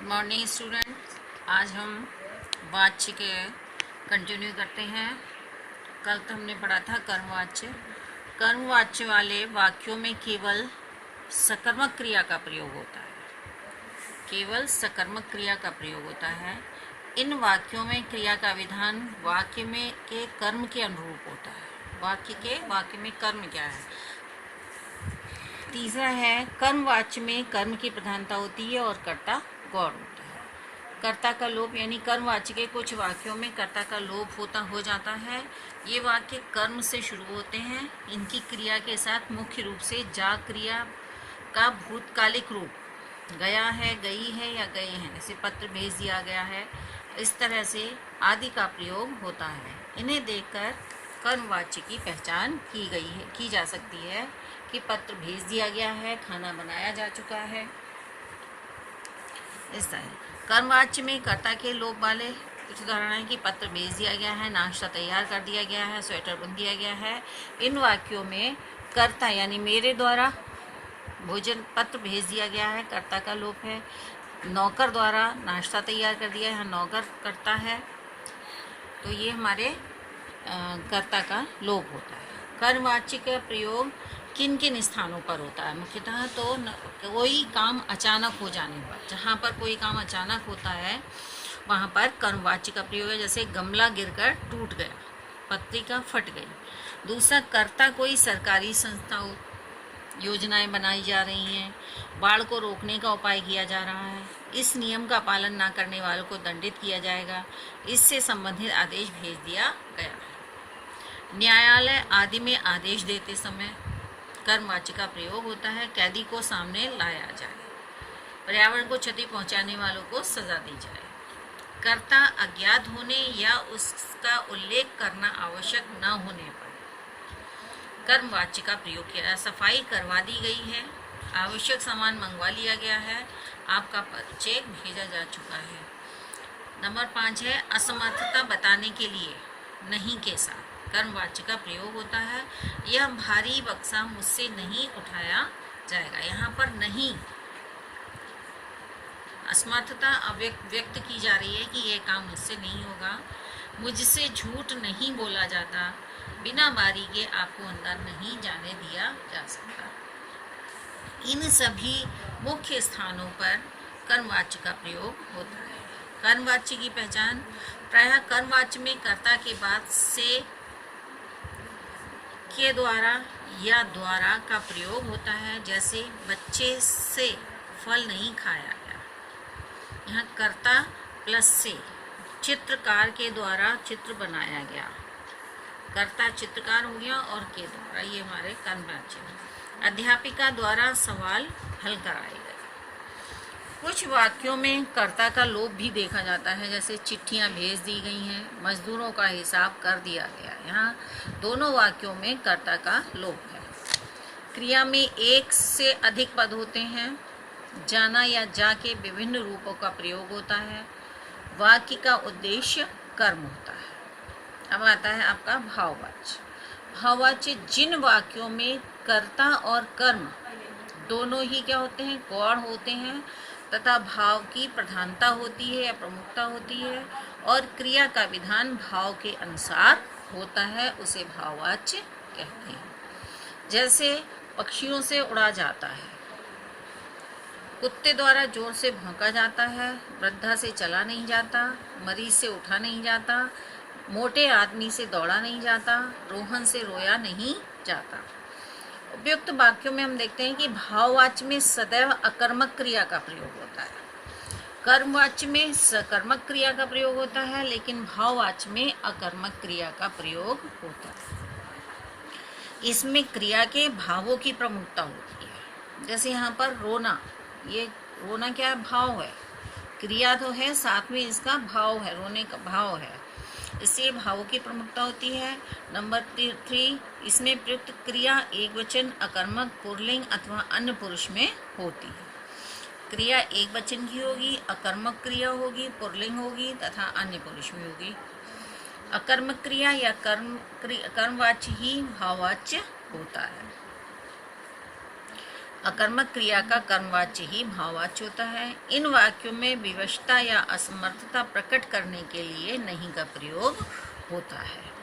Morning students, आज हम वाच्य के कंटिन्यू करते हैं। कल तो हमने पढ़ा था कर्मवाच्य। कर्मवाच्य वाले वाक्यों में केवल सकर्मक क्रिया का प्रयोग होता है। केवल सकर्मक क्रिया का प्रयोग होता है। इन वाक्यों में क्रिया का विधान वाक्य में के कर्म के अनुरूप होता है। वाक्य में कर्म क्या है। तीसरा है कर्मवाच्य में कर्म की प्रधानता होती है और कर्ता गौण होता है। कर्ता का लोप यानी कर्मवाच्य के कुछ वाक्यों में कर्ता का लोप हो जाता है। ये वाक्य कर्म से शुरू होते हैं। इनकी क्रिया के साथ मुख्य रूप से जा क्रिया का भूतकालिक रूप गया है, गई है या गए हैं, जैसे पत्र भेज दिया गया है, इस तरह से आदि का प्रयोग होता है। इन्हें देखकर कर्मवाच्य की पहचान की जा सकती है कि पत्र भेज दिया गया है, खाना बनाया जा चुका है। इस तरह कर्मवाच्य में कर्ता के लोप वाले कुछ उदाहरण है कि पत्र भेज दिया गया है, नाश्ता तैयार कर दिया गया है, स्वेटर बुन दिया गया है। इन वाक्यों में कर्ता यानी मेरे द्वारा भोजन पत्र भेज दिया गया है, कर्ता का लोप है। नौकर द्वारा नाश्ता तैयार कर दिया है, नौकर करता है, तो ये हमारे कर्ता का लोप होता है। कर्मवाच्य का प्रयोग किन किन स्थानों पर होता है? मुख्यतः तो कोई काम अचानक हो जाने पर, जहाँ पर कोई काम अचानक होता है वहाँ पर कर्मवाच्य का प्रयोग है। जैसे गमला गिरकर टूट गया, पत्रिका फट गई। दूसरा, कर्ता कोई सरकारी संस्था योजनाएं बनाई जा रही हैं, बाढ़ को रोकने का उपाय किया जा रहा है, इस नियम का पालन ना करने वालों को दंडित किया जाएगा, इससे संबंधित आदेश भेज दिया गया है। न्यायालय आदि में आदेश देते समय कर्मवाच्य का प्रयोग होता है। कैदी को सामने लाया जाए, पर्यावरण को क्षति पहुंचाने वालों को सजा दी जाए, कर्ता अज्ञात होने या उसका उल्लेख करना आवश्यक न होने पर कर्मवाच्य का प्रयोग किया। सफाई करवा दी गई है, आवश्यक सामान मंगवा लिया गया है, आपका चेक भेजा जा चुका है। नंबर 5 है असमर्थता बताने के लिए नहीं के साथ कर्मवाच्य का प्रयोग होता है। यह भारी बक्सा मुझसे नहीं उठाया जाएगा। यहाँ पर नहीं, असमर्थता व्यक्त की जा रही है कि यह काम मुझसे नहीं होगा। मुझसे झूठ नहीं बोला जाता, बिना बारी के आपको अंदर नहीं जाने दिया जा सकता। इन सभी मुख्य स्थानों पर कर्मवाच्य का प्रयोग होता है। कर्मवाच्य की पहचान प्रायः कर्मवाच्य में कर्ता के बाद से के द्वारा या द्वारा का प्रयोग होता है। जैसे बच्चे से फल नहीं खाया गया, यहाँ कर्ता प्लस से। चित्रकार के द्वारा चित्र बनाया गया, कर्ता चित्रकार हो गया और के द्वारा, ये हमारे कर्मवाच्य। अध्यापिका द्वारा सवाल हल कराए गए। कुछ वाक्यों में कर्ता का लोप भी देखा जाता है, जैसे चिट्ठियां भेज दी गई हैं, मजदूरों का हिसाब कर दिया गया। यहाँ दोनों वाक्यों में कर्ता का लोप है। क्रिया में एक से अधिक पद होते हैं। जाना या जा के विभिन्न रूपों का प्रयोग होता है। वाक्य का उद्देश्य कर्म होता है। अब आता है आपका भाववाच्य। भाववाच्य जिन वाक्यों में कर्ता और कर्म दोनों ही क्या होते हैं, गौण होते हैं तथा भाव की प्रधानता होती है या प्रमुखता होती है और क्रिया का विधान भाव के अनुसार होता है, उसे भाववाच्य कहते हैं। जैसे पक्षियों से उड़ा जाता है, कुत्ते द्वारा जोर से भौंका जाता है, वृद्धा से चला नहीं जाता, मरीज से उठा नहीं जाता, मोटे आदमी से दौड़ा नहीं जाता, रोहन से रोया नहीं जाता। उपयुक्त वाक्यों में हम देखते हैं कि भाववाच्य में सदैव अकर्मक क्रिया का प्रयोग होता है। कर्मवाच्य में सकर्मक क्रिया का प्रयोग होता है, लेकिन भाववाच्य में अकर्मक क्रिया का प्रयोग होता है। इसमें क्रिया के भावों की प्रमुखता होती है। जैसे यहाँ पर रोना, ये रोना क्या है, भाव है। क्रिया तो है, साथ में इसका भाव है, रोने का भाव है, इससे भावों की प्रमुखता होती है। नंबर 3, इसमें प्रयुक्त क्रिया एक वचन, अकर्मक, पुल्लिंग अथवा अन्य पुरुष में होती है। क्रिया एक वचन की होगी, अकर्मक क्रिया होगी, पुल्लिंग होगी तथा अन्य पुरुष में होगी। अकर्मक क्रिया या कर्मवाच्य ही भाववाच्य होता है। अकर्मक क्रिया का कर्मवाच्य ही भाववाच्य होता है। इन वाक्यों में विवशता या असमर्थता प्रकट करने के लिए नहीं का प्रयोग होता है।